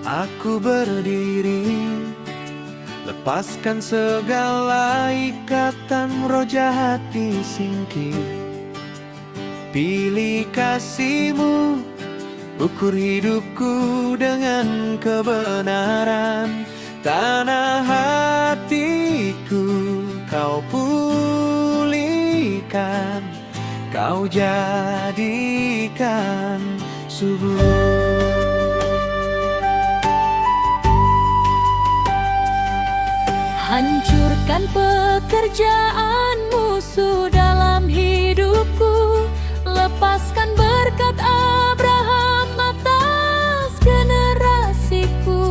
Aku berdiri, lepaskan segala ikatan roh jahat disingkir. Pilih kasih-Mu, ukur hidupku dengan kebenaran. Tanah hatiku Kau pulihkan, Kau jadikan subur. Hancurkan pekerjaan musuh dalam hidupku. Lepaskan berkat Abraham atas generasiku.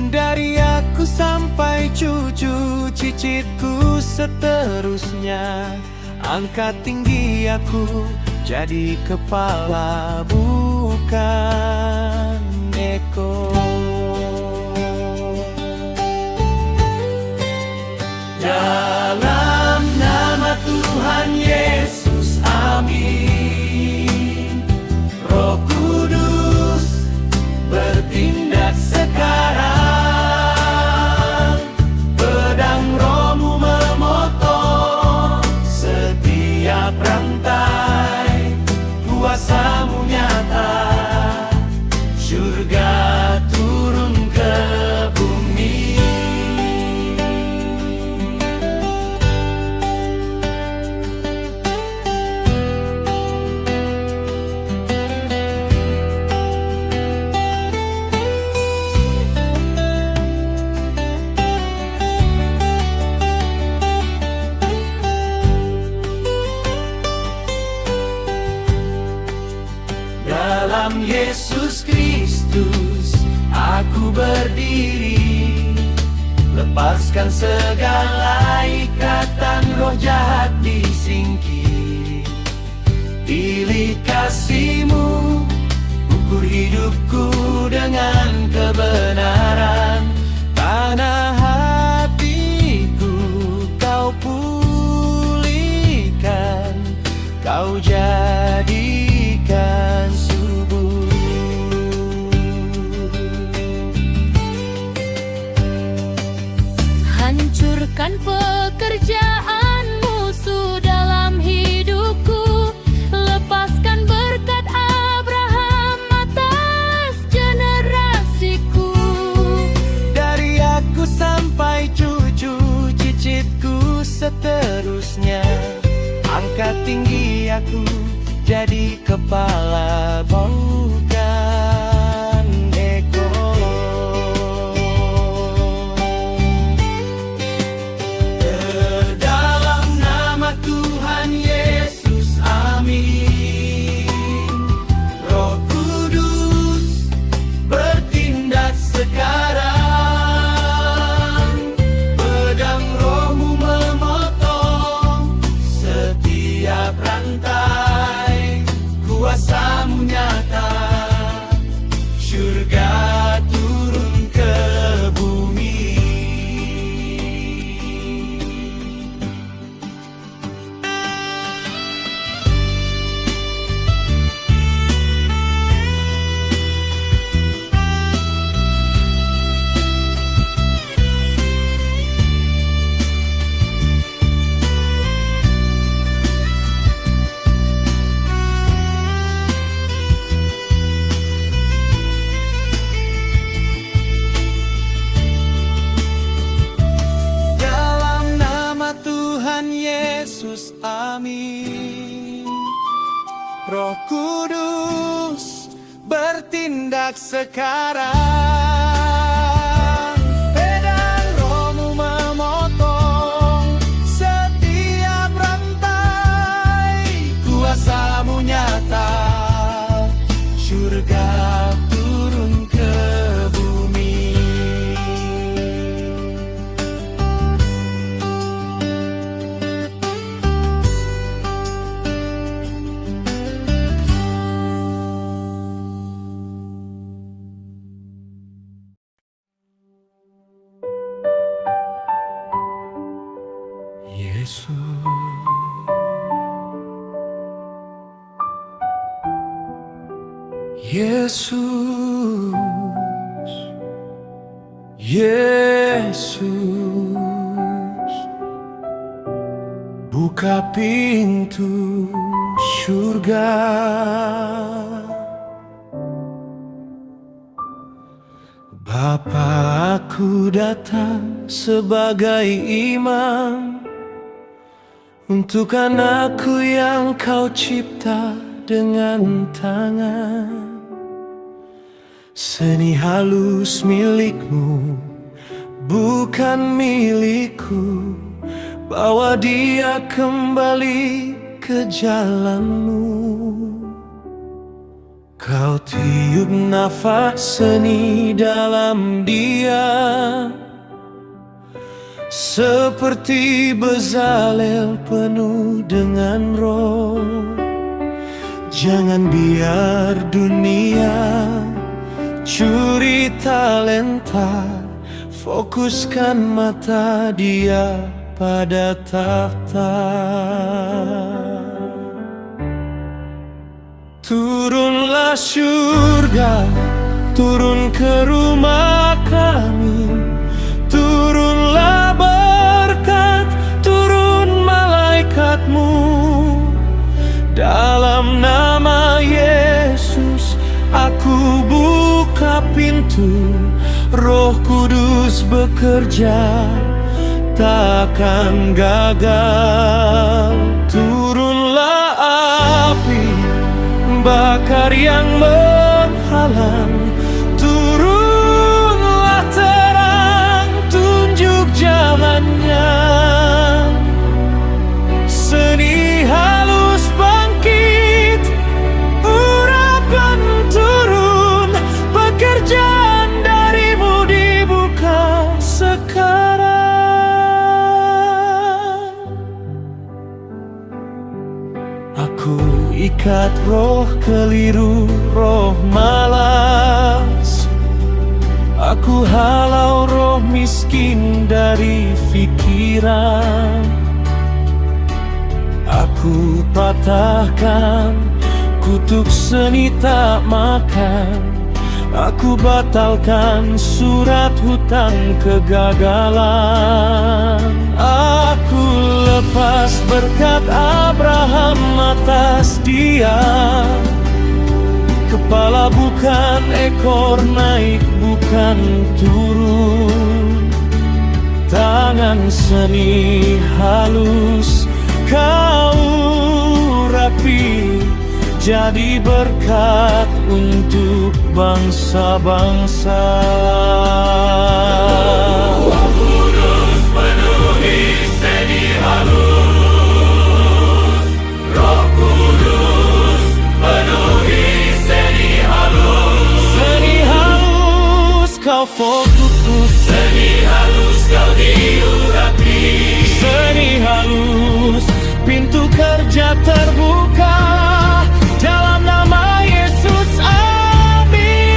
Dari aku sampai cucu cicitku seterusnya. Angkat tinggi aku, jadi kepala bukan ekor. Dalam nama Tuhan Yesus, amin. Roh Kudus bertindak sekarang. Pedang Roh-Mu memotong setiap rantai. Kuasa-Mu nyata, surga turun ke bumi. Dalam Yesus Kristus aku berdiri, lepaskan segala ikatan roh jahat disingkir. Pilih kasih-Mu, ukur hidupku dengan kebenaran. Tanah hatiku Kau pulihkan, Kau jadikan subur. Hancurkan pekerjaan musuh dalam hidupku. Lepaskan berkat Abraham atas generasiku. Dari aku sampai cucu cicitku seterusnya. Angkat tinggi aku, jadi kepala bukan ekor. Dalam nama Tuhan Yesus, amin. Roh Kudus bertindak sekarang. Pedang Roh-Mu memotong setiap rantai. Kuasa-Mu nyata, surga turun ke bumi. Dalam nama Tuhan Yesus, amin. Roh Kudus bertindak sekarang. Pedang Roh-Mu memotong setiap rantai. Kuasa-Mu nyata, surga turun ke bumi. Yesus, Yesus, Yesus, buka pintu surga. Bapa, aku datang sebagai imam untuk anakku yang kau cipta dengan tangan. Seni halus milikmu, bukan milikku. Bawa dia kembali ke jalanmu. Kau tiup nafas seni dalam dia, seperti Bezalel penuh dengan roh. Jangan biar dunia curi talenta, fokuskan mata dia pada tahta. Turunlah surga, turun ke rumah kami. Turunlah berkat, turun malaikatmu. Dalam nama Yesus aku buka pintu. Roh Kudus bekerja, takkan gagal. Turunlah api, bakar yang menghalang. Turunlah terang, tunjuk jalannya. Seni halus bangkit, urapan turun. Pekerjaan darimu dibuka sekarang. Aku ikat roh keliru, roh malas. Aku halau roh miskin dari pikiran. Aku patahkan kutuk seni tak makan. Aku batalkan surat hutang kegagalan. Aku lepas berkat Abraham atas dia. Kepala bukan ekor, naik bukan turun. Tangan seni halus kau rapi, jadi berkat untuk bangsa-bangsa. Roh Kudus penuhi seni halus. Roh Kudus penuhi seni halus. Seni halus kau fokus, Seni halus kau diurapi. seni halus pintu kerja terbuka. Dalam nama Yesus, amin.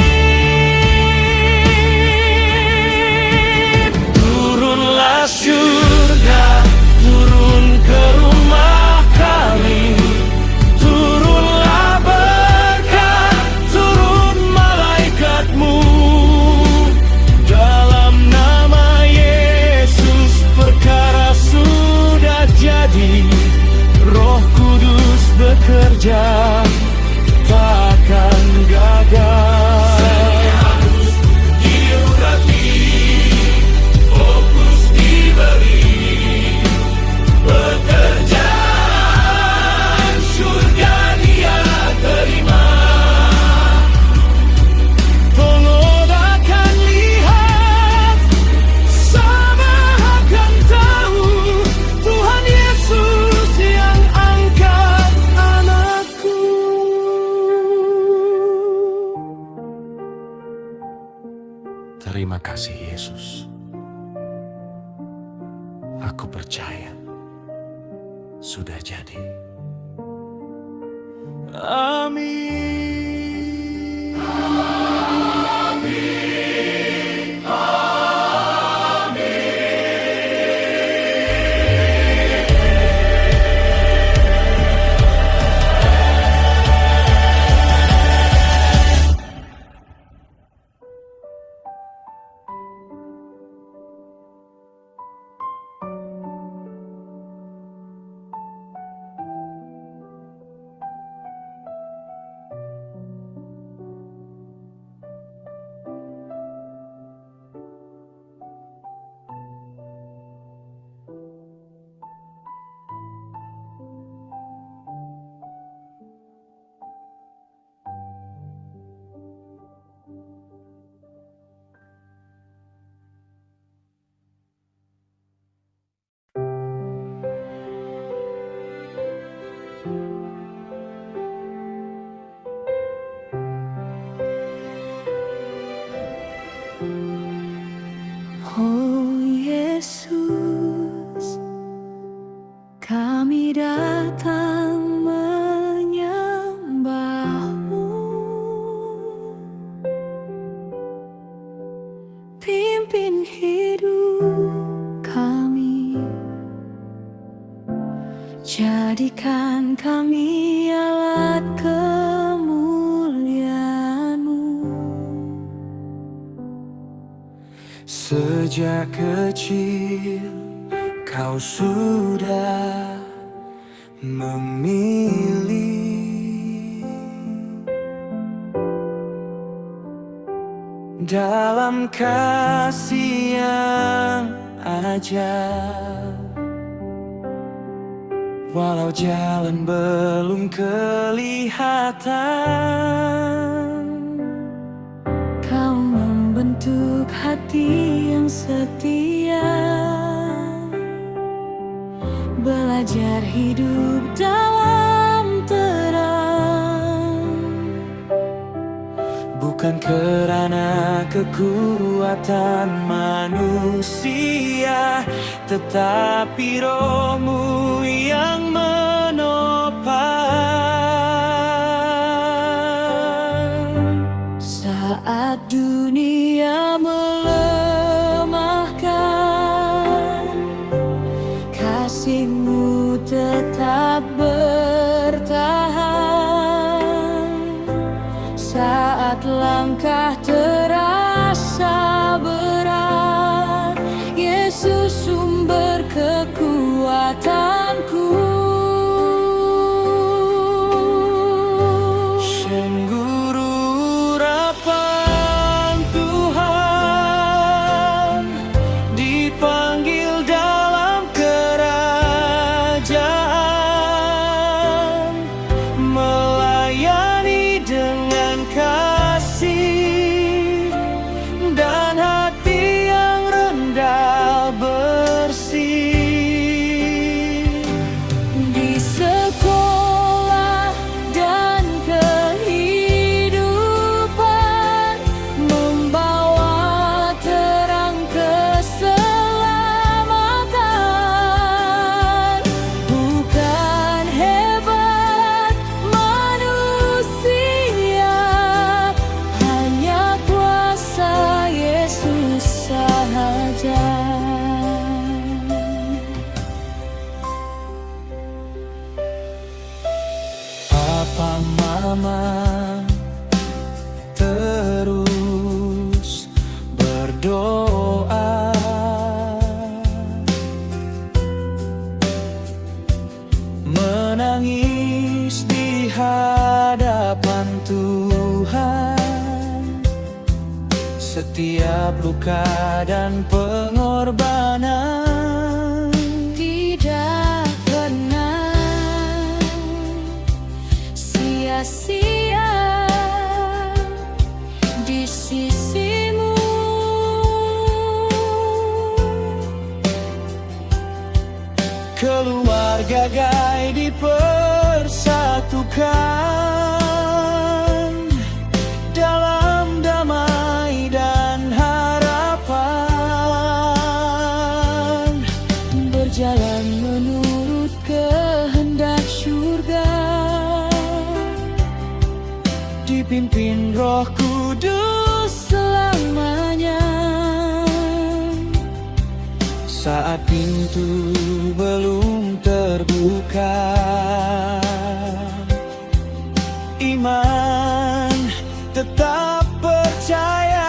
Turunlah surga, turun ke rumah kami. Turunlah berkat, turun malaikatmu. Dalam nama Yesus perkara sudah jadi. Roh Kudus bekerja, takkan gagal. Seni halus diurapi, fokus diberi. Pekerjaan surga dia terima. Pengoda akan lihat, sama akan tahu. Tuhan Yesus yang angkat anakku. Terima kasih Yesus. Aku percaya sudah jadi. Amin. Oh Yesus, kami datang menyembah-Mu. Pimpin hidup kami, jadikan kami alat kemuliaan-Mu. Sejak kecil kau sudah memilih dalam kasih yang ajaib. Walau jalan belum kelihatan, Kau membentuk hati yang setia, belajar hidup dalam terang. bukan karena kekuatan manusia, tetapi Roh-Mu yang menopang. Saat dunia melemahkan, kasih-Mu tetap bertahan. Saat langkah terasa berat, Yesus sumber kekuatanku. Guru urapan Tuhan dipanggil dalam kerajaan, melayani dengan kasih dan hati yang rendah bersih. Di sekolah dan kehidupan, membawa terang keselamatan. Bukan hebat manusia, hanya kuasa Yesus sahaja. Papa Mama terus berdoa, menangis di hadapan Tuhan. Setiap luka dan pengorbanan Tidak pernah sia-sia di sisi-Mu. keluarga Gai dipersatukan dalam damai dan harapan, Berjalan menurut kehendak surga, dipimpin Roh Kudus selamanya. saat pintu belum terbuka. Iman tetap percaya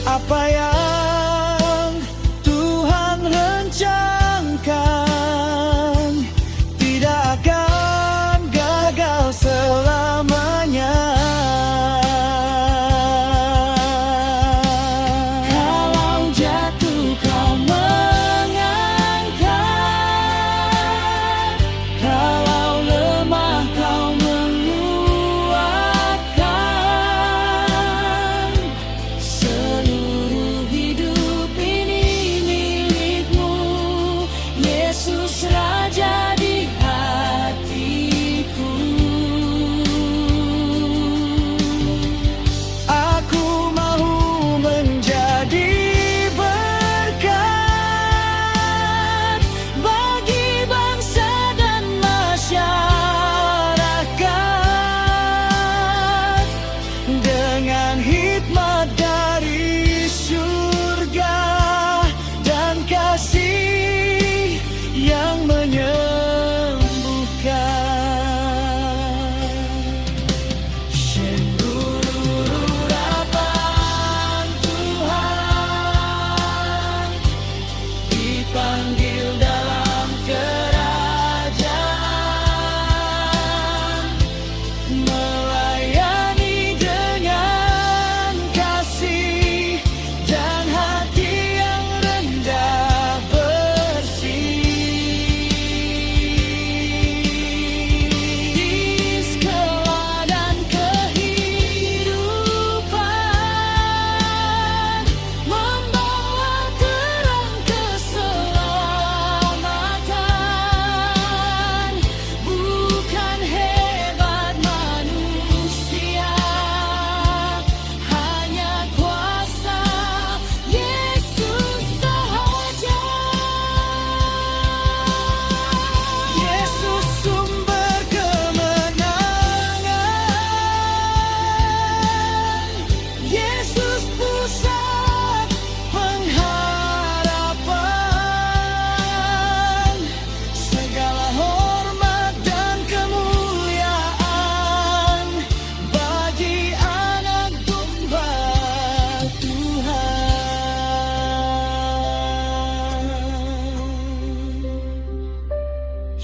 apa yang Tuhan rencanakan tidak akan gagal selamanya. Kalau jatuh kau mengangkat,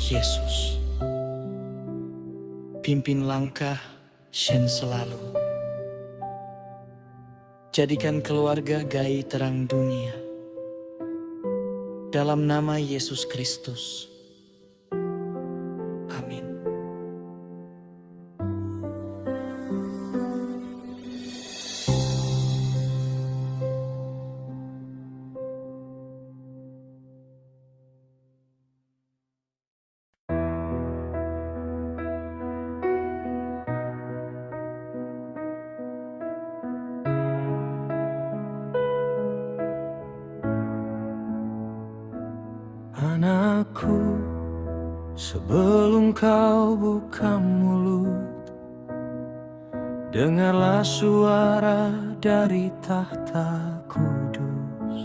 Yesus. Pimpin langkah Shen selalu. Jadikan keluarga Gai terang dunia. Dalam nama Yesus Kristus. Amin. Anakku, sebelum kau buka mulut, dengarlah suara dari tahta kudus.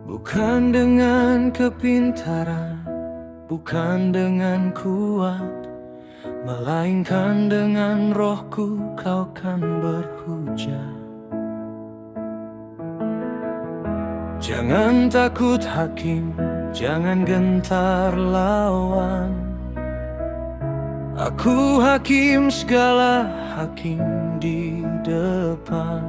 Bukan dengan kepintaran, bukan dengan kuat, melainkan dengan rohku kau kan berhujah. Jangan takut hakim, jangan gentar lawan. Aku hakim segala hakim di depan.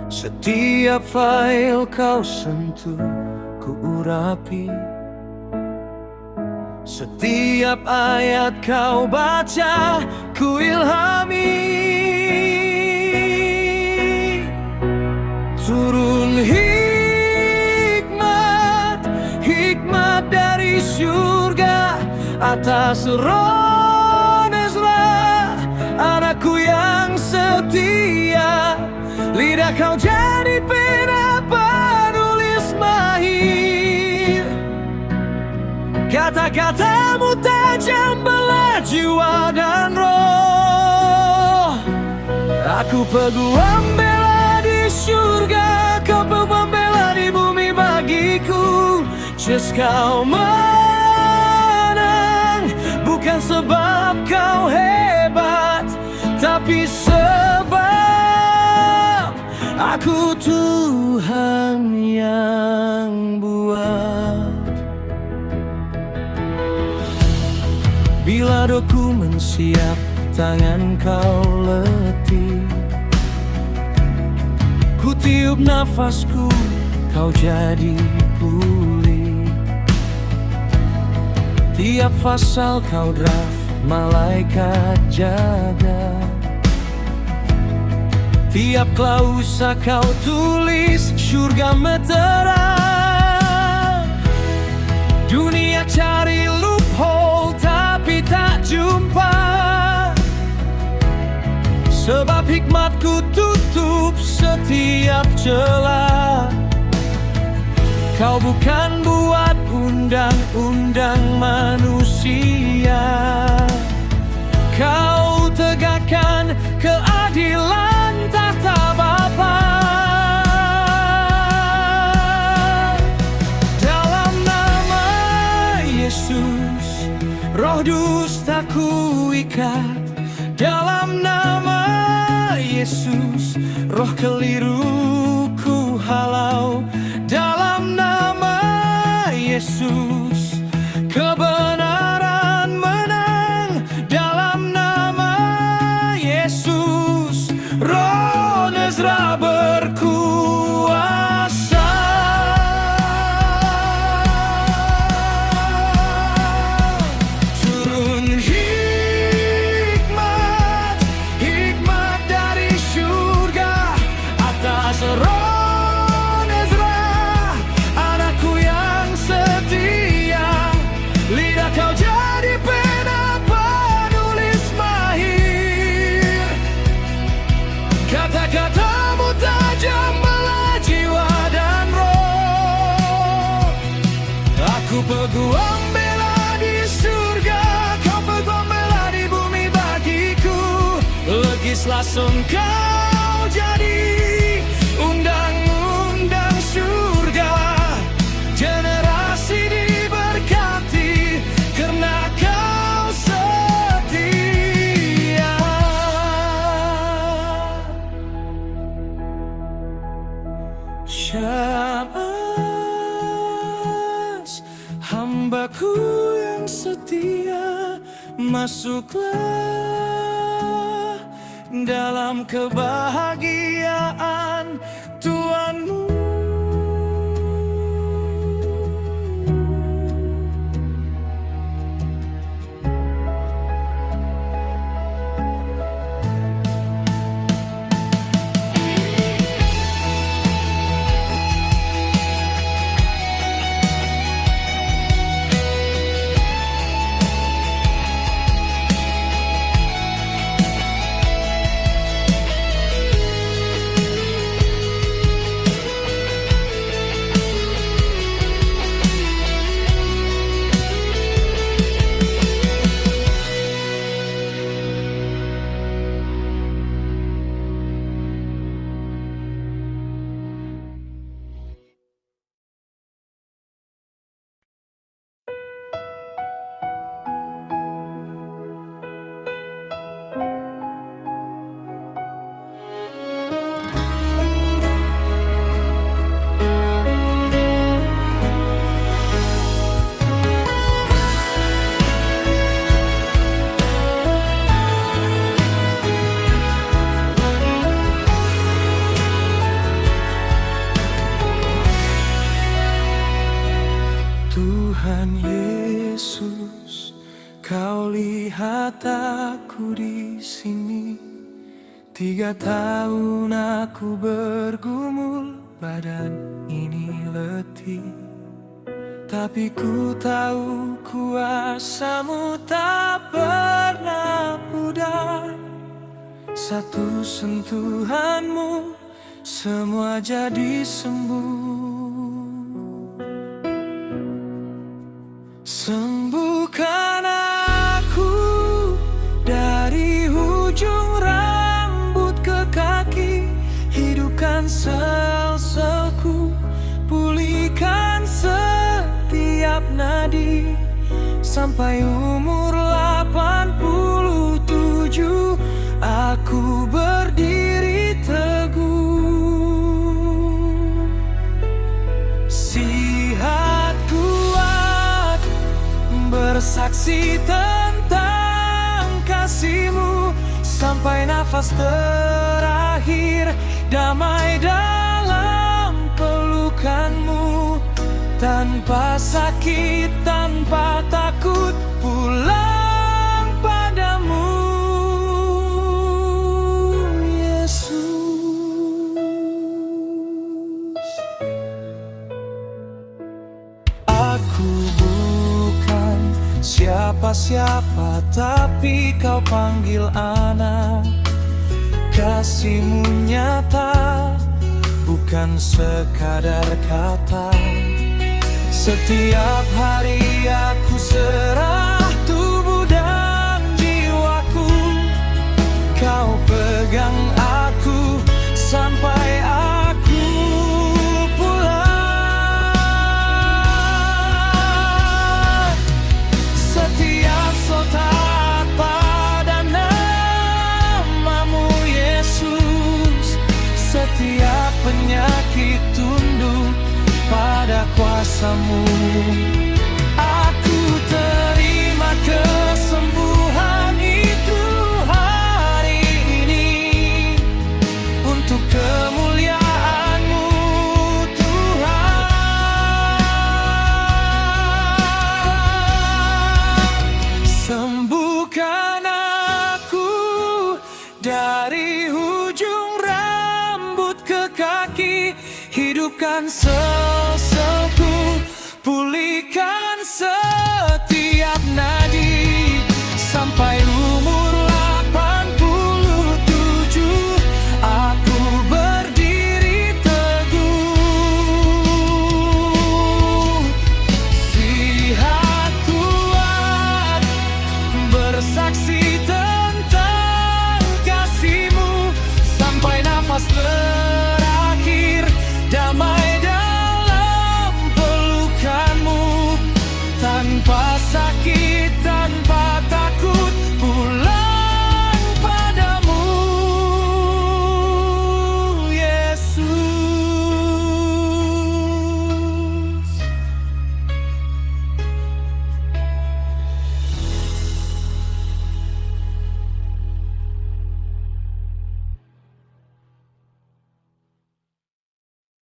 Setiap file kau sentuh, ku urapi. Setiap ayat kau baca, ku ilhami. Turun hikmat dari surga atas roh Ezra, anakku yang setia. Lidah kau jadi pena penulis mahir, kata-katamu tajam bela jiwa dan roh. Aku peguam bela di surga, kau peguam bela di bumi bagiku. Just kau menang, bukan sebab kau hebat, tapi sebab aku Tuhan yang buat. Bila dokumen siap, tangan kau letih, ku tiup nafasku, kau jadi pulih. Tiap pasal kau draft, malaikat jaga. Tiap klausa kau tulis, surga meterang. Dunia cari loophole tapi tak jumpa, sebab hikmatku tutup setiap celah. Kau bukan buat undang-undang manusia, kau tegakkan keadilan tahta Bapa. Dalam nama Yesus, roh dustaku ikat. Dalam nama Yesus, roh keliruku halau. Dalam nama Yesus, kebenaran menang. Dalam nama Yesus, roh Ezra berkuasa. Turun hikmat dari surga atas roh peguam bela di surga, kau peguam bela di bumi bagiku. Legis langsung kau jadi undang-undang surga. Generasi diberkati karena kau setia. Syabas, Hambaku yang setia, masuklah dalam kebahagiaan Tuhanmu. Tuhan Yesus, Kau lihat aku di sini. 3 tahun aku bergumul, badan ini letih. Tapi ku tahu kuasa-Mu tak pernah pudar. Satu sentuhan-Mu, semua jadi sembuh. Sembuhkan aku dari ujung rambut ke kaki, hidupkan sel-selku, pulihkan setiap nadi. Sampai umur 87 aku berdiri teguh. Sihat kuat bersaksi tentang kasih-Mu sampai nafas terakhir, damai dalam pelukan-Mu. Tanpa sakit, tanpa takut, pulang padamu, Yesus. Aku bukan siapa-siapa, tapi Kau panggil anak. Kasih-Mu nyata, bukan sekadar kata. Setiap hari aku serah tubuh dan jiwaku. Kau pegang aku sampai aku pulang. Setiap sotak pada nama-Mu Yesus. Setiap penyakit tunduk pada kuasa-Mu. Aku terima kesembuhan itu hari ini, untuk kemuliaan-Mu Tuhan. Sembuhkan aku dari ujung rambut ke kaki, hidupkan sel-selku, pulihkan setiap nadi. Sampai